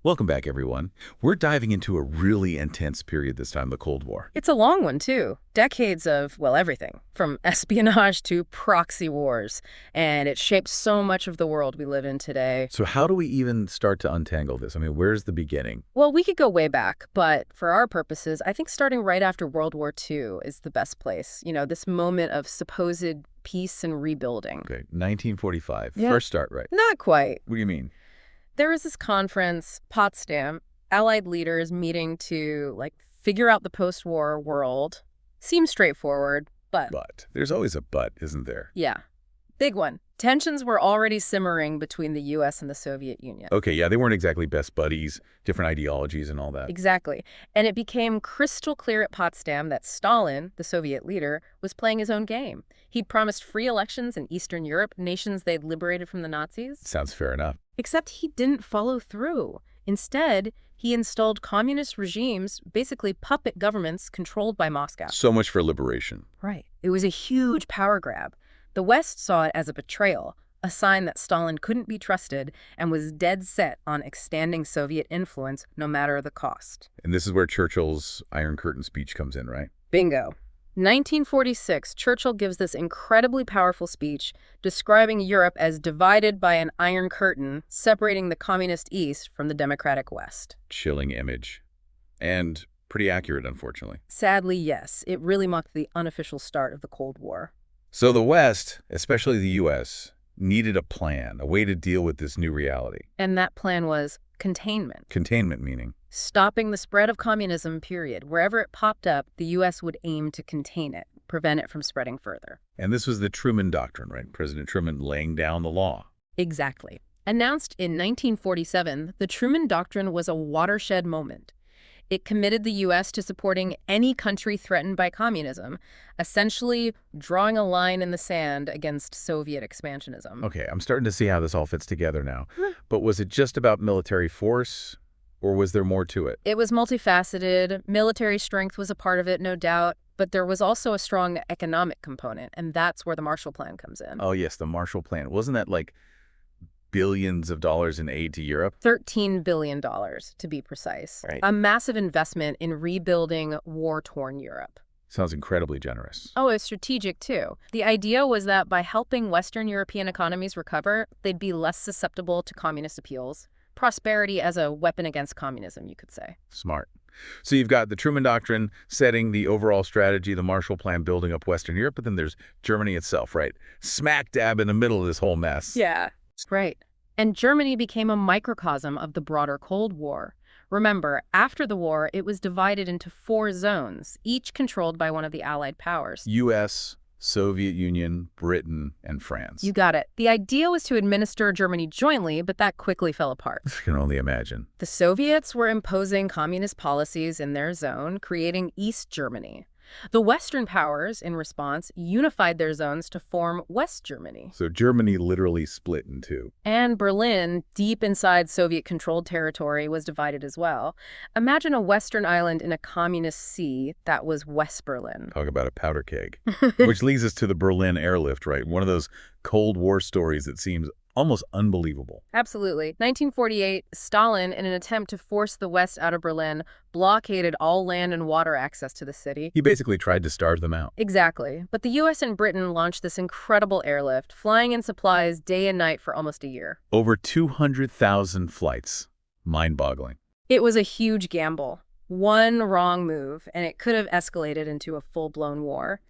Welcome back, everyone. We're diving into a really intense period this time, the Cold War. It's a long one, too. Decades of, well, everything, from espionage to proxy wars. And it shaped so much of the world we live in today. So how do we even start to untangle this? I mean, where's the beginning? Well, we could go way back, but for our purposes, I think starting right after World War II is the best place. You know, this moment of supposed peace and rebuilding. Okay, 1945. Yeah. First start, right? Not quite. What do you mean? There was this conference, Potsdam, Allied leaders meeting to, figure out the post-war world. Seems straightforward, but... But. There's always a but, isn't there? Yeah. Big one. Tensions were already simmering between the U.S. and the Soviet Union. Okay, yeah, they weren't exactly best buddies, different ideologies and all that. Exactly. And it became crystal clear at Potsdam that Stalin, the Soviet leader, was playing his own game. He'd promised free elections in Eastern Europe, nations they'd liberated from the Nazis. Sounds fair enough. Except he didn't follow through. Instead, he installed communist regimes, basically puppet governments controlled by Moscow. So much for liberation. Right. It was a huge power grab. The West saw it as a betrayal, a sign that Stalin couldn't be trusted and was dead set on extending Soviet influence no matter the cost. And this is where Churchill's Iron Curtain speech comes in, right? Bingo. 1946, Churchill gives this incredibly powerful speech describing Europe as divided by an iron curtain separating the communist East from the democratic West. Chilling image. And pretty accurate, unfortunately. Sadly, yes. It really marked the unofficial start of the Cold War. So the West, especially the U.S., needed a plan, a way to deal with this new reality. And that plan was containment. Containment meaning? Stopping the spread of communism, period. Wherever it popped up, the U.S. would aim to contain it, prevent it from spreading further. And this was the Truman Doctrine, right? President Truman laying down the law. Exactly. Announced in 1947, the Truman Doctrine was a watershed moment. It committed the U.S. to supporting any country threatened by communism, essentially drawing a line in the sand against Soviet expansionism. Okay, I'm starting to see how this all fits together now. But was it just about military force, or was there more to it? It was multifaceted. Military strength was a part of it, no doubt. But there was also a strong economic component, and that's where the Marshall Plan comes in. Oh, yes, the Marshall Plan. Wasn't that like billions of dollars in aid to Europe? $13 billion, to be precise. Right. A massive investment in rebuilding war-torn Europe. Sounds incredibly generous. Oh, it's strategic, too. The idea was that by helping Western European economies recover, they'd be less susceptible to communist appeals. Prosperity as a weapon against communism, you could say. Smart. So you've got the Truman Doctrine setting the overall strategy, the Marshall Plan building up Western Europe, but then there's Germany itself, right? Smack dab in the middle of this whole mess. Yeah. Right. And Germany became a microcosm of the broader Cold War. Remember, after the war, it was divided into 4 zones, each controlled by one of the Allied powers. U.S., Soviet Union, Britain, and France. You got it. The idea was to administer Germany jointly, but that quickly fell apart. I can only imagine. The Soviets were imposing communist policies in their zone, creating East Germany. The Western powers, in response, unified their zones to form West Germany. So Germany literally split in 2. And Berlin, deep inside Soviet-controlled territory, was divided as well. Imagine a Western island in a communist sea that was West Berlin. Talk about a powder keg. Which leads us to the Berlin airlift, right? One of those Cold War stories that seems almost unbelievable. Absolutely. 1948, Stalin, in an attempt to force the West out of Berlin, blockaded all land and water access to the city. He basically tried to starve them out. Exactly. But the U.S. and Britain launched this incredible airlift, flying in supplies day and night for almost a year. Over 200,000 flights. Mind-boggling. It was a huge gamble. One wrong move, and it could have escalated into a full-blown war.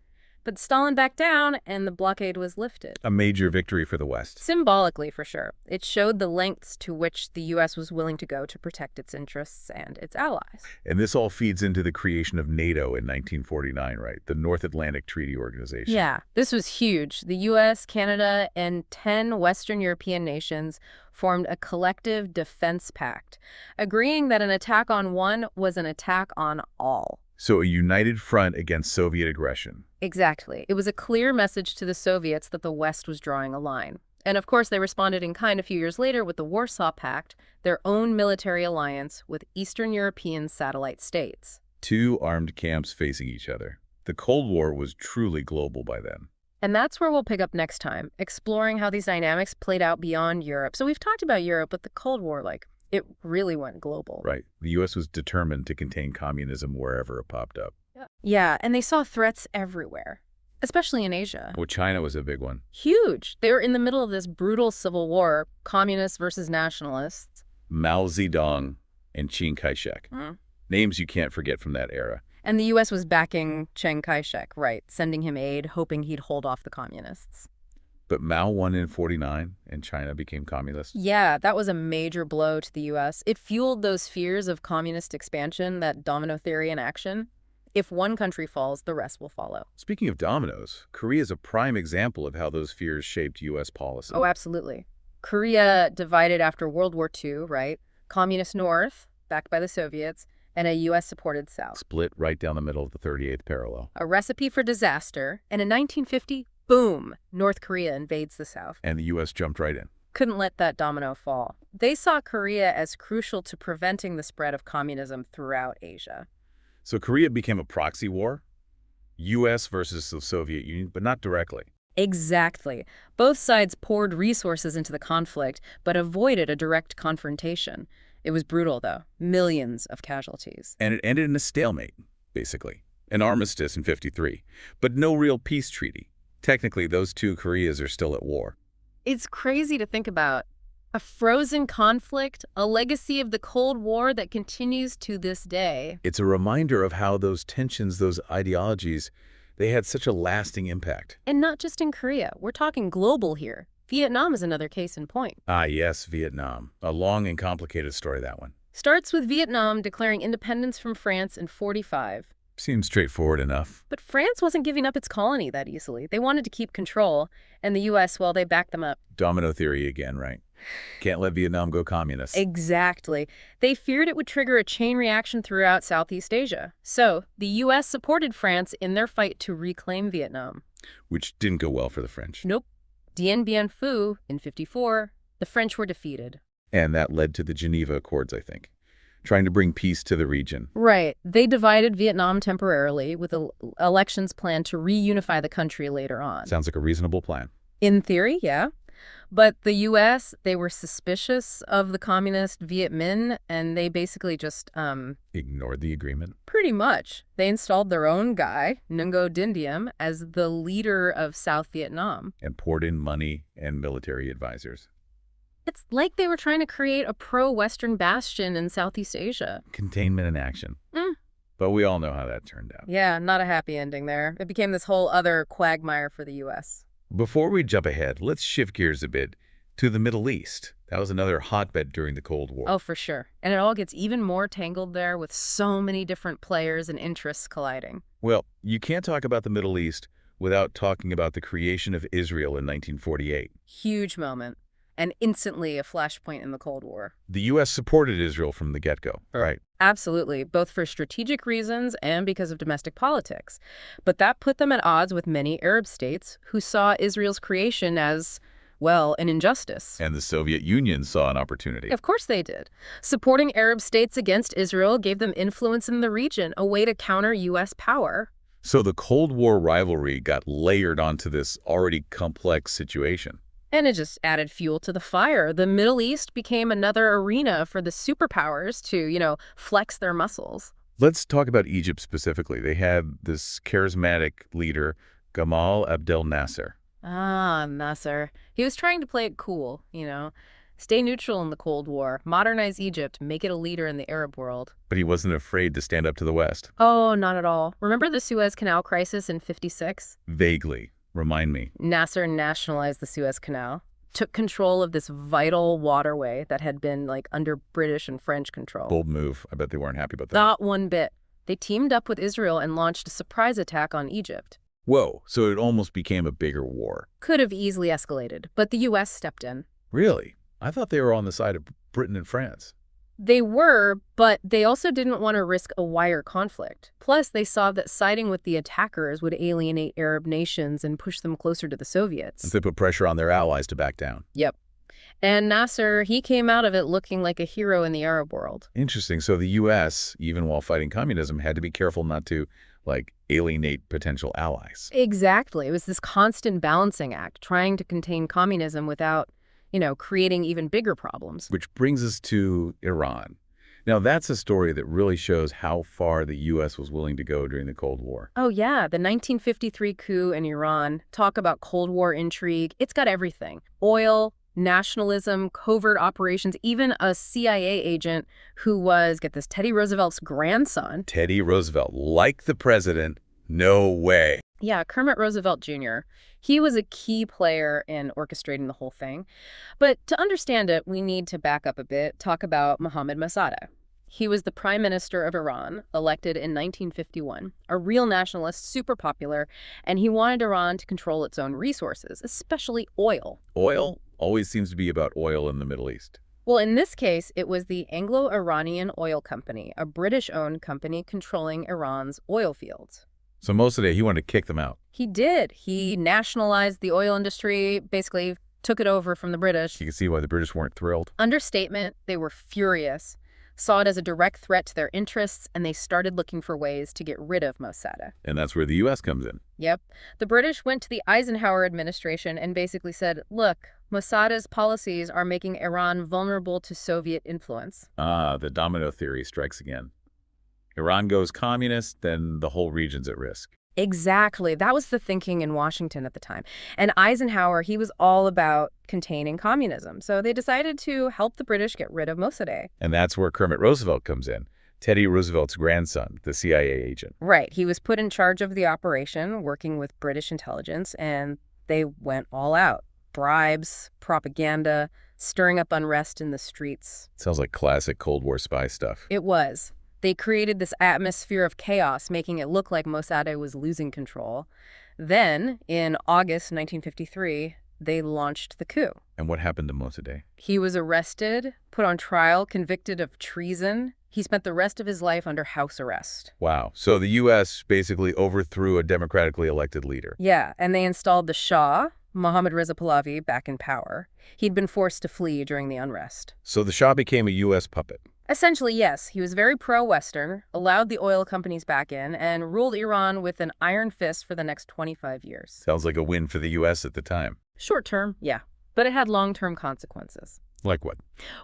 But Stalin backed down, and the blockade was lifted. A major victory for the West. Symbolically, for sure. It showed the lengths to which the U.S. was willing to go to protect its interests and its allies. And this all feeds into the creation of NATO in 1949, right? The North Atlantic Treaty Organization. Yeah, this was huge. The U.S., Canada, and 10 Western European nations formed a collective defense pact, agreeing that an attack on one was an attack on all. So a united front against Soviet aggression. Exactly. It was a clear message to the Soviets that the West was drawing a line. And of course, they responded in kind a few years later with the Warsaw Pact, their own military alliance with Eastern European satellite states. 2 armed camps facing each other. The Cold War was truly global by then. And that's where we'll pick up next time, exploring how these dynamics played out beyond Europe. So we've talked about Europe, but the Cold War, It really went global. Right. The U.S. was determined to contain communism wherever it popped up. Yeah, and they saw threats everywhere, especially in Asia. Well, China was a big one. Huge. They were in the middle of this brutal civil war, communists versus nationalists. Mao Zedong and Chiang Kai-shek. Names you can't forget from that era. And the U.S. was backing Chiang Kai-shek, right, sending him aid, hoping he'd hold off the communists. But Mao won in 49, and China became communist. Yeah, that was a major blow to the U.S. It fueled those fears of communist expansion, that domino theory in action. If one country falls, the rest will follow. Speaking of dominoes, Korea is a prime example of how those fears shaped U.S. policy. Oh, absolutely. Korea divided after World War II, right? Communist North, backed by the Soviets, and a U.S.-supported South. Split right down the middle of the 38th parallel. A recipe for disaster, and in 1950, boom, North Korea invades the South. And the U.S. jumped right in. Couldn't let that domino fall. They saw Korea as crucial to preventing the spread of communism throughout Asia. So Korea became a proxy war, U.S. versus the Soviet Union, but not directly. Exactly. Both sides poured resources into the conflict, but avoided a direct confrontation. It was brutal, though. Millions of casualties. And it ended in a stalemate, basically. An armistice in 53, but no real peace treaty. Technically, those two Koreas are still at war. It's crazy to think about. A frozen conflict, a legacy of the Cold War that continues to this day. It's a reminder of how those tensions, those ideologies, they had such a lasting impact. And not just in Korea. We're talking global here. Vietnam is another case in point. Ah, yes, Vietnam. A long and complicated story, that one. Starts with Vietnam declaring independence from France in 45. Seems straightforward enough. But France wasn't giving up its colony that easily. They wanted to keep control, and the U.S., well, they backed them up. Domino theory again, right? Can't let Vietnam go communist. Exactly. They feared it would trigger a chain reaction throughout Southeast Asia. So the U.S. supported France in their fight to reclaim Vietnam. Which didn't go well for the French. Nope. Dien Bien Phu in 54, the French were defeated. And that led to the Geneva Accords, I think, trying to bring peace to the region. Right. They divided Vietnam temporarily with elections planned to reunify the country later on. Sounds like a reasonable plan. In theory, yeah. But the U.S., they were suspicious of the communist Viet Minh, and they basically just, Ignored the agreement. pretty much. They installed their own guy, Ngo Dinh Diem, as the leader of South Vietnam. And poured in money and military advisors. It's like they were trying to create a pro-Western bastion in Southeast Asia. Containment in action. But we all know how that turned out. Yeah, not a happy ending there. It became this whole other quagmire for the U.S. Before we jump ahead, let's shift gears a bit to the Middle East. That was another hotbed during the Cold War. Oh, for sure. And it all gets even more tangled there with so many different players and interests colliding. Well, you can't talk about the Middle East without talking about the creation of Israel in 1948. Huge moment. And instantly a flashpoint in the Cold War. The U.S. supported Israel from the get-go, right? Absolutely, both for strategic reasons and because of domestic politics. But that put them at odds with many Arab states who saw Israel's creation as, well, an injustice. And the Soviet Union saw an opportunity. Of course they did. Supporting Arab states against Israel gave them influence in the region, a way to counter U.S. power. So the Cold War rivalry got layered onto this already complex situation. And it just added fuel to the fire. The Middle East became another arena for the superpowers to, flex their muscles. Let's talk about Egypt specifically. They had this charismatic leader, Gamal Abdel Nasser. Ah, Nasser. He was trying to play it cool, stay neutral in the Cold War, modernize Egypt, make it a leader in the Arab world. But he wasn't afraid to stand up to the West. Oh, not at all. Remember the Suez Canal crisis in 56? Vaguely. Remind me. Nasser nationalized the Suez Canal, took control of this vital waterway that had been, under British and French control. Bold move. I bet they weren't happy about that. Not one bit. They teamed up with Israel and launched a surprise attack on Egypt. Whoa, so it almost became a bigger war. Could have easily escalated, but the U.S. stepped in. Really? I thought they were on the side of Britain and France. They were, but they also didn't want to risk a wider conflict. Plus, they saw that siding with the attackers would alienate Arab nations and push them closer to the Soviets. And they put pressure on their allies to back down. Yep. And Nasser, he came out of it looking like a hero in the Arab world. Interesting. So the U.S., even while fighting communism, had to be careful not to, alienate potential allies. Exactly. It was this constant balancing act, trying to contain communism without, creating even bigger problems. Which brings us to Iran. Now, that's a story that really shows how far the U.S. was willing to go during the Cold War. Oh, yeah, the 1953 coup in Iran. Talk about Cold War intrigue. It's got everything. Oil, nationalism, covert operations, even a CIA agent who was, get this, Teddy Roosevelt's grandson. Teddy Roosevelt, like the president, no way. Yeah, Kermit Roosevelt Jr. He was a key player in orchestrating the whole thing. But to understand it, we need to back up a bit, talk about Mohammad Mossadegh. He was the prime minister of Iran, elected in 1951, a real nationalist, super popular, and he wanted Iran to control its own resources, especially oil. Oil always seems to be about oil in the Middle East. Well, in this case, it was the Anglo-Iranian Oil Company, a British-owned company controlling Iran's oil fields. So Mossadegh, he wanted to kick them out. He did. He nationalized the oil industry, basically took it over from the British. You can see why the British weren't thrilled. Understatement, they were furious, saw it as a direct threat to their interests, and they started looking for ways to get rid of Mossadegh. And that's where the U.S. comes in. Yep. The British went to the Eisenhower administration and basically said, look, Mossadegh's policies are making Iran vulnerable to Soviet influence. Ah, the domino theory strikes again. Iran goes communist, then the whole region's at risk. Exactly. That was the thinking in Washington at the time. And Eisenhower, he was all about containing communism. So they decided to help the British get rid of Mossadegh. And that's where Kermit Roosevelt comes in, Teddy Roosevelt's grandson, the CIA agent. Right. He was put in charge of the operation, working with British intelligence, and they went all out. Bribes, propaganda, stirring up unrest in the streets. Sounds like classic Cold War spy stuff. It was. They created this atmosphere of chaos, making it look like Mossadegh was losing control. Then, in August 1953, they launched the coup. And what happened to Mossadegh? He was arrested, put on trial, convicted of treason. He spent the rest of his life under house arrest. Wow. So the U.S. basically overthrew a democratically elected leader. Yeah, and they installed the Shah, Mohammad Reza Pahlavi, back in power. He'd been forced to flee during the unrest. So the Shah became a U.S. puppet. Essentially, yes. He was very pro-Western, allowed the oil companies back in, and ruled Iran with an iron fist for the next 25 years. Sounds like a win for the U.S. at the time. Short term, yeah. But it had long-term consequences. Like what?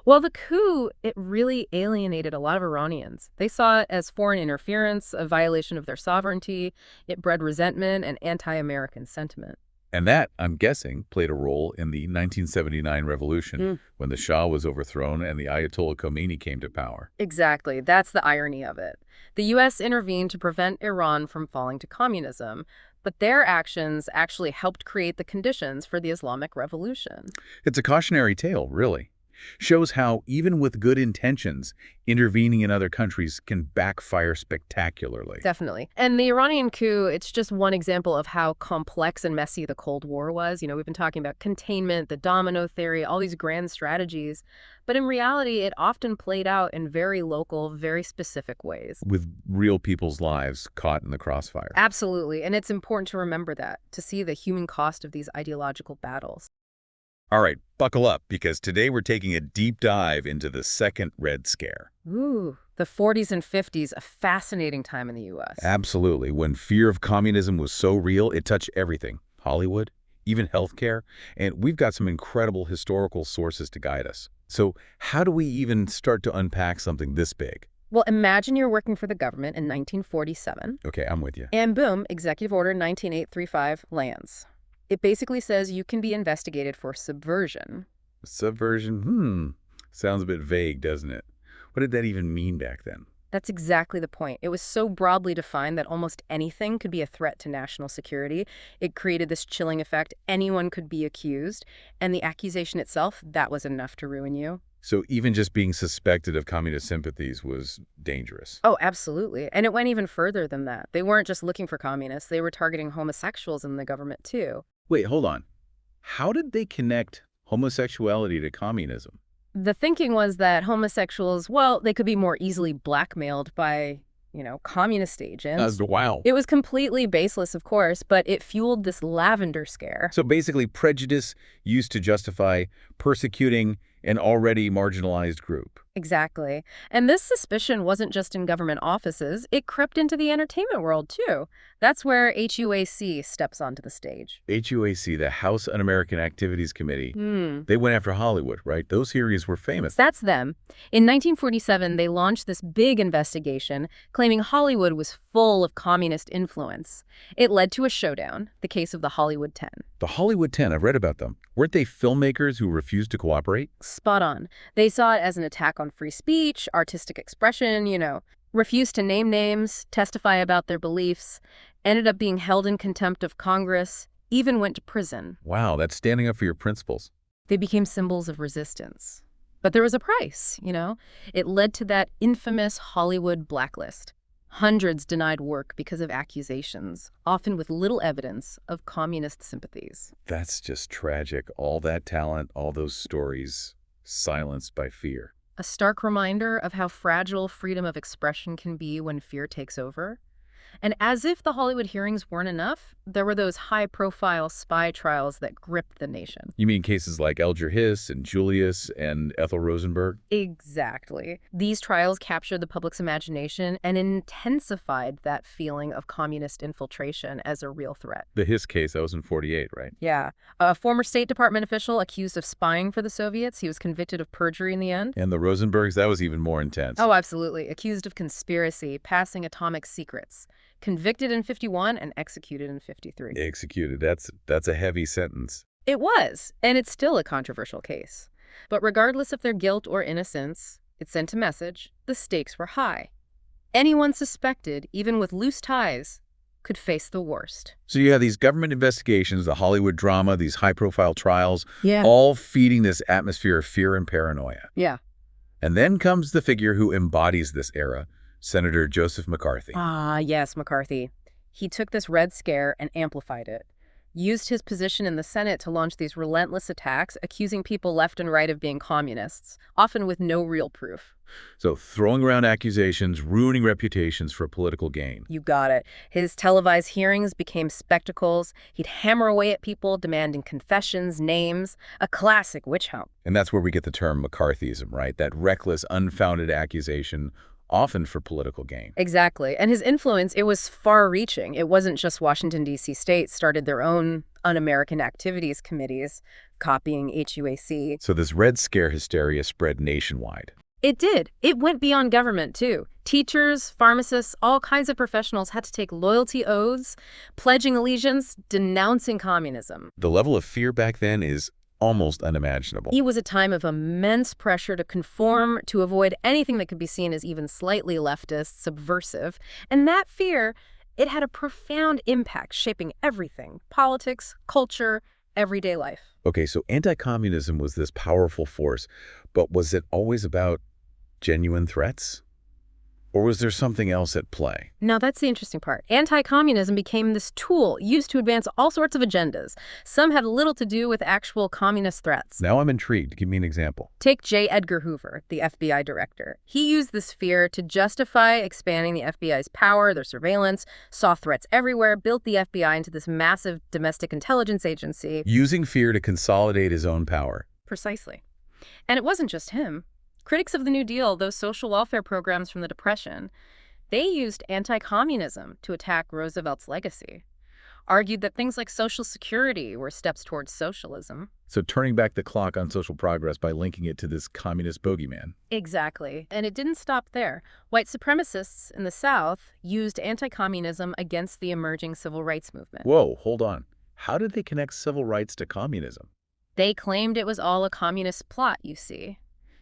Well, the coup, it really alienated a lot of Iranians. They saw it as foreign interference, a violation of their sovereignty. It bred resentment and anti-American sentiment. And that, I'm guessing, played a role in the 1979 revolution when the Shah was overthrown and the Ayatollah Khomeini came to power. Exactly. That's the irony of it. The U.S. intervened to prevent Iran from falling to communism, but their actions actually helped create the conditions for the Islamic Revolution. It's a cautionary tale, really. Shows how, even with good intentions, intervening in other countries can backfire spectacularly. Definitely. And the Iranian coup, it's just one example of how complex and messy the Cold War was. We've been talking about containment, the domino theory, all these grand strategies. But in reality, it often played out in very local, very specific ways. With real people's lives caught in the crossfire. Absolutely. And it's important to remember that, to see the human cost of these ideological battles. All right, buckle up, because today we're taking a deep dive into the Second Red Scare. Ooh, the 40s and 50s, a fascinating time in the U.S. Absolutely. When fear of communism was so real, it touched everything. Hollywood, even healthcare, and we've got some incredible historical sources to guide us. So how do we even start to unpack something this big? Well, imagine you're working for the government in 1947. Okay, I'm with you. And boom, Executive Order 19835 lands. It basically says you can be investigated for subversion. Subversion? Sounds a bit vague, doesn't it? What did that even mean back then? That's exactly the point. It was so broadly defined that almost anything could be a threat to national security. It created this chilling effect. Anyone could be accused. And the accusation itself, that was enough to ruin you. So even just being suspected of communist sympathies was dangerous. Oh, absolutely. And it went even further than that. They weren't just looking for communists. They were targeting homosexuals in the government, too. Wait, hold on. How did they connect homosexuality to communism? The thinking was that homosexuals, well, they could be more easily blackmailed by, communist agents. Wow. It was completely baseless, of course, but it fueled this lavender scare. So basically, prejudice used to justify persecuting an already marginalized group. Exactly. And this suspicion wasn't just in government offices, it crept into the entertainment world, too. That's where HUAC steps onto the stage. HUAC, the House Un-American Activities Committee, Hmm. they went after Hollywood, right? Those hearings were famous. That's them. In 1947, they launched this big investigation claiming Hollywood was full of communist influence. It led to a showdown, the case of the Hollywood 10. The Hollywood 10, I've read about them. Weren't they filmmakers who refused to cooperate? Spot on. They saw it as an attack on free speech, artistic expression, refused to name names, testify about their beliefs, ended up being held in contempt of Congress, even went to prison. Wow, that's standing up for your principles. They became symbols of resistance. But there was a price. It led to that infamous Hollywood blacklist. Hundreds denied work because of accusations, often with little evidence of communist sympathies. That's just tragic. All that talent, all those stories, silenced by fear. A stark reminder of how fragile freedom of expression can be when fear takes over. And as if the Hollywood hearings weren't enough, there were those high-profile spy trials that gripped the nation. You mean cases like Alger Hiss and Julius and Ethel Rosenberg? Exactly. These trials captured the public's imagination and intensified that feeling of communist infiltration as a real threat. The Hiss case, that was in 48, right? Yeah. A former State Department official accused of spying for the Soviets. He was convicted of perjury in the end. And the Rosenbergs, that was even more intense. Oh, absolutely. Accused of conspiracy, passing atomic secrets. Convicted in 51 and executed in 53. Executed. That's a heavy sentence. It was, and it's still a controversial case. But regardless of their guilt or innocence, it sent a message: the stakes were high. Anyone suspected, even with loose ties, could face the worst. So you have these government investigations, the Hollywood drama, these high-profile trials, Yeah. all feeding this atmosphere of fear and paranoia. Yeah. And then comes the figure who embodies this era, Senator Joseph McCarthy. Ah, yes, McCarthy. He took this Red Scare and amplified it. Used his position in the Senate to launch these relentless attacks, accusing people left and right of being communists, often with no real proof. So throwing around accusations, ruining reputations for political gain. You got it. His televised hearings became spectacles. He'd hammer away at people, demanding confessions, names, a classic witch hunt. And that's where we get the term McCarthyism, right? That reckless, unfounded accusation, often for political gain. Exactly. And his influence, it was far-reaching. It wasn't just Washington, D.C. states started their own Un-American Activities Committees, copying HUAC. So this Red Scare hysteria spread nationwide. It did. It went beyond government, too. Teachers, pharmacists, all kinds of professionals had to take loyalty oaths, pledging allegiance, denouncing communism. The level of fear back then is almost unimaginable. It was a time of immense pressure to conform, to avoid anything that could be seen as even slightly leftist, subversive. And that fear, it had a profound impact, shaping everything: politics, culture, everyday life. Okay, so anti-communism was this powerful force, but was it always about genuine threats? Or was there something else at play? Now, that's the interesting part. Anti-communism became this tool used to advance all sorts of agendas. Some had little to do with actual communist threats. Now I'm intrigued. Give me an example. Take J. Edgar Hoover, the FBI director. He used this fear to justify expanding the FBI's power, their surveillance, saw threats everywhere, built the FBI into this massive domestic intelligence agency. Using fear to consolidate his own power. Precisely. And it wasn't just him. Critics of the New Deal, those social welfare programs from the Depression, they used anti-communism to attack Roosevelt's legacy, argued that things like Social Security were steps towards socialism. So turning back the clock on social progress by linking it to this communist bogeyman. Exactly. And it didn't stop there. White supremacists in the South used anti-communism against the emerging civil rights movement. Whoa, hold on. How did they connect civil rights to communism? They claimed it was all a communist plot, you see,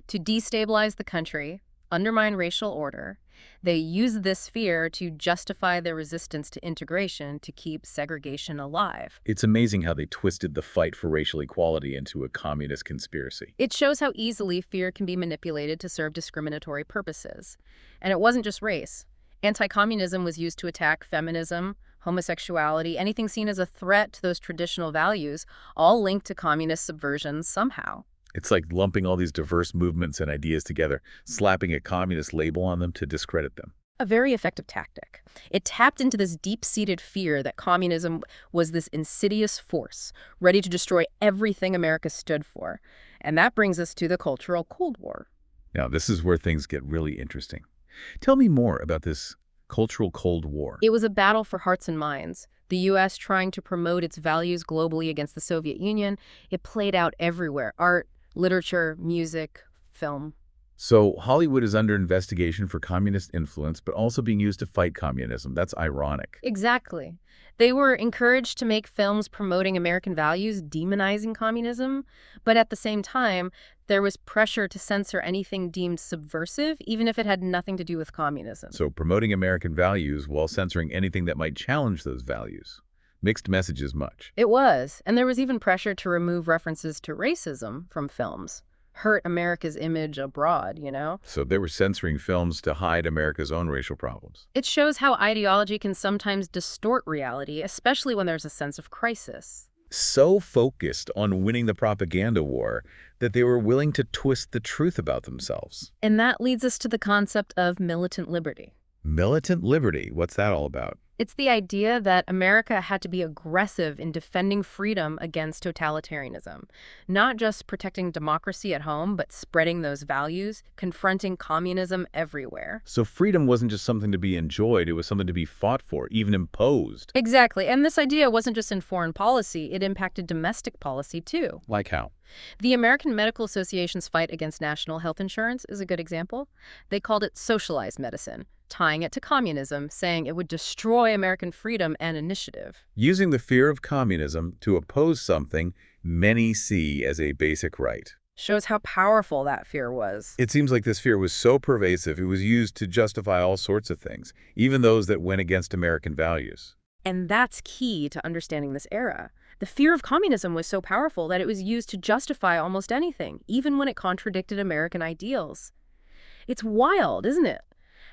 to destabilize the country, undermine racial order. They used this fear to justify their resistance to integration to keep segregation alive. It's amazing how they twisted the fight for racial equality into a communist conspiracy. It shows how easily fear can be manipulated to serve discriminatory purposes. And it wasn't just race. Anti-communism was used to attack feminism, homosexuality, anything seen as a threat to those traditional values, all linked to communist subversion somehow. It's like lumping all these diverse movements and ideas together, slapping a communist label on them to discredit them. A very effective tactic. It tapped into this deep-seated fear that communism was this insidious force, ready to destroy everything America stood for. And that brings us to the Cultural Cold War. Now, this is where things get really interesting. Tell me more about this cultural Cold War. It was a battle for hearts and minds. The U.S. trying to promote its values globally against the Soviet Union. It played out everywhere: art, literature, music, film. So Hollywood is under investigation for communist influence, but also being used to fight communism. That's ironic. Exactly. They were encouraged to make films promoting American values, demonizing communism, but at the same time, there was pressure to censor anything deemed subversive, even if it had nothing to do with communism. So promoting American values while censoring anything that might challenge those values. Mixed messages much. It was, and there was even pressure to remove references to racism from films. Hurt America's image abroad. So they were censoring films to hide America's own racial problems. It shows how ideology can sometimes distort reality, especially when there's a sense of crisis. So focused on winning the propaganda war that they were willing to twist the truth about themselves. And that leads us to the concept of militant liberty. Militant liberty, what's that all about? It's the idea that America had to be aggressive in defending freedom against totalitarianism, not just protecting democracy at home, but spreading those values, confronting communism everywhere. So freedom wasn't just something to be enjoyed, it was something to be fought for, even imposed. Exactly. And this idea wasn't just in foreign policy, it impacted domestic policy too. Like how? The American Medical Association's fight against national health insurance is a good example. They called it socialized medicine, tying it to communism, saying it would destroy American freedom and initiative. Using the fear of communism to oppose something many see as a basic right. Shows how powerful that fear was. It seems like this fear was so pervasive, it was used to justify all sorts of things, even those that went against American values. And that's key to understanding this era. The fear of communism was so powerful that it was used to justify almost anything, even when it contradicted American ideals. It's wild, isn't it?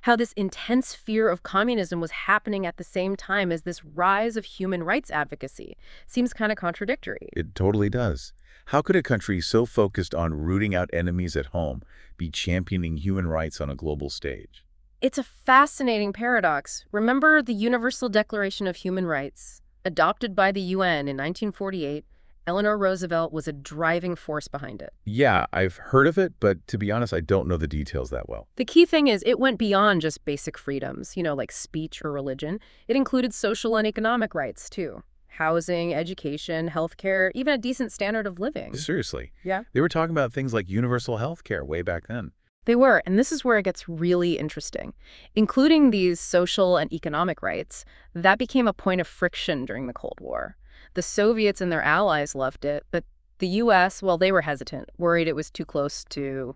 How this intense fear of communism was happening at the same time as this rise of human rights advocacy. Seems kind of contradictory. It totally does. How could a country so focused on rooting out enemies at home be championing human rights on a global stage? It's a fascinating paradox. Remember the Universal Declaration of Human Rights? Adopted by the UN in 1948, Eleanor Roosevelt was a driving force behind it. Yeah, I've heard of it, but to be honest, I don't know the details that well. The key thing is it went beyond just basic freedoms, like speech or religion. It included social and economic rights, too. Housing, education, healthcare, even a decent standard of living. Seriously. Yeah. They were talking about things like universal health care way back then. They were, and this is where it gets really interesting. Including these social and economic rights, that became a point of friction during the Cold War. The Soviets and their allies loved it, but the U.S., well, they were hesitant, worried it was too close to,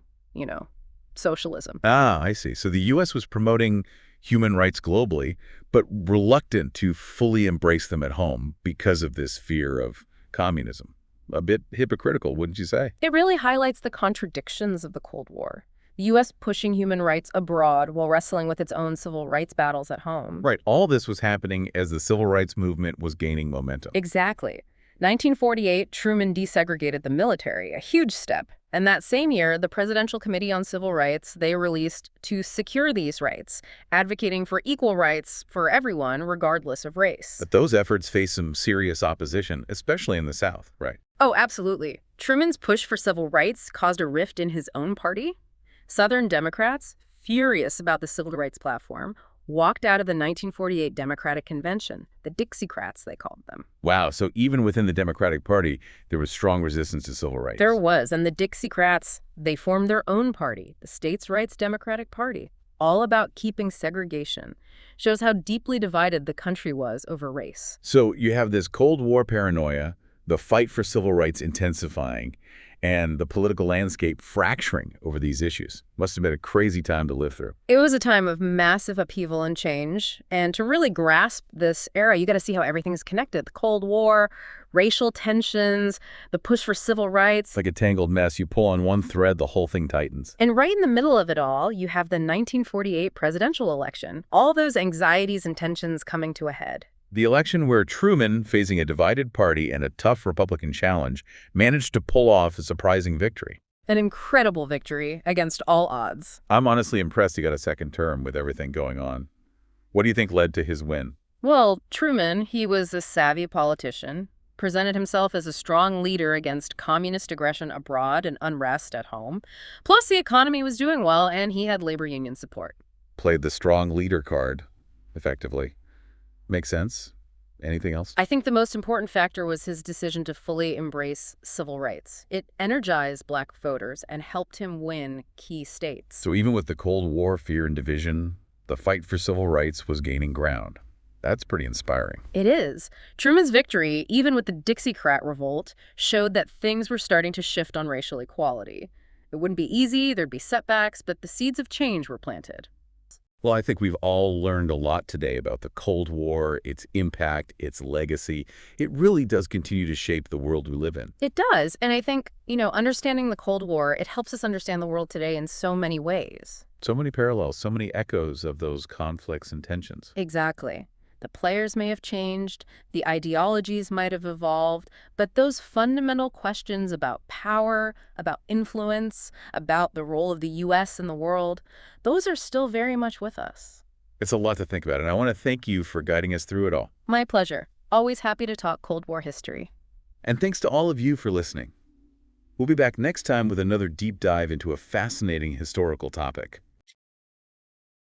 socialism. Ah, I see. So the U.S. was promoting human rights globally, but reluctant to fully embrace them at home because of this fear of communism. A bit hypocritical, wouldn't you say? It really highlights the contradictions of the Cold War. The U.S. pushing human rights abroad while wrestling with its own civil rights battles at home. Right. All this was happening as the civil rights movement was gaining momentum. Exactly. 1948, Truman desegregated the military, a huge step. And that same year, the Presidential Committee on Civil Rights, they released To Secure These Rights, advocating for equal rights for everyone, regardless of race. But those efforts faced some serious opposition, especially in the South, right? Oh, absolutely. Truman's push for civil rights caused a rift in his own party. Southern Democrats, furious about the civil rights platform, walked out of the 1948 Democratic Convention, the Dixiecrats, they called them. Wow, so even within the Democratic Party, there was strong resistance to civil rights. There was, and the Dixiecrats, they formed their own party, the States' Rights Democratic Party, all about keeping segregation. Shows how deeply divided the country was over race. So you have this Cold War paranoia, the fight for civil rights intensifying, and the political landscape fracturing over these issues. Must have been a crazy time to live through. It was a time of massive upheaval and change. And to really grasp this era, you got to see how everything's connected. The Cold War, racial tensions, the push for civil rights. It's like a tangled mess. You pull on one thread, the whole thing tightens. And right in the middle of it all, you have the 1948 presidential election. All those anxieties and tensions coming to a head. The election where Truman, facing a divided party and a tough Republican challenge, managed to pull off a surprising victory. An incredible victory against all odds. I'm honestly impressed he got a second term with everything going on. What do you think led to his win? Well, Truman, he was a savvy politician, presented himself as a strong leader against communist aggression abroad and unrest at home. Plus, the economy was doing well, and he had labor union support. Played the strong leader card, effectively. Makes sense. Anything else? I think the most important factor was his decision to fully embrace civil rights. It energized black voters and helped him win key states. So even with the Cold War fear and division, the fight for civil rights was gaining ground. That's pretty inspiring. It is. Truman's victory, even with the Dixiecrat revolt, showed that things were starting to shift on racial equality. It wouldn't be easy, there'd be setbacks, but the seeds of change were planted. Well, I think we've all learned a lot today about the Cold War, its impact, its legacy. It really does continue to shape the world we live in. It does, and I think, understanding the Cold War, it helps us understand the world today in so many ways. So many parallels, so many echoes of those conflicts and tensions. Exactly. The players may have changed, the ideologies might have evolved, but those fundamental questions about power, about influence, about the role of the U.S. in the world, those are still very much with us. It's a lot to think about, and I want to thank you for guiding us through it all. My pleasure. Always happy to talk Cold War history. And thanks to all of you for listening. We'll be back next time with another deep dive into a fascinating historical topic.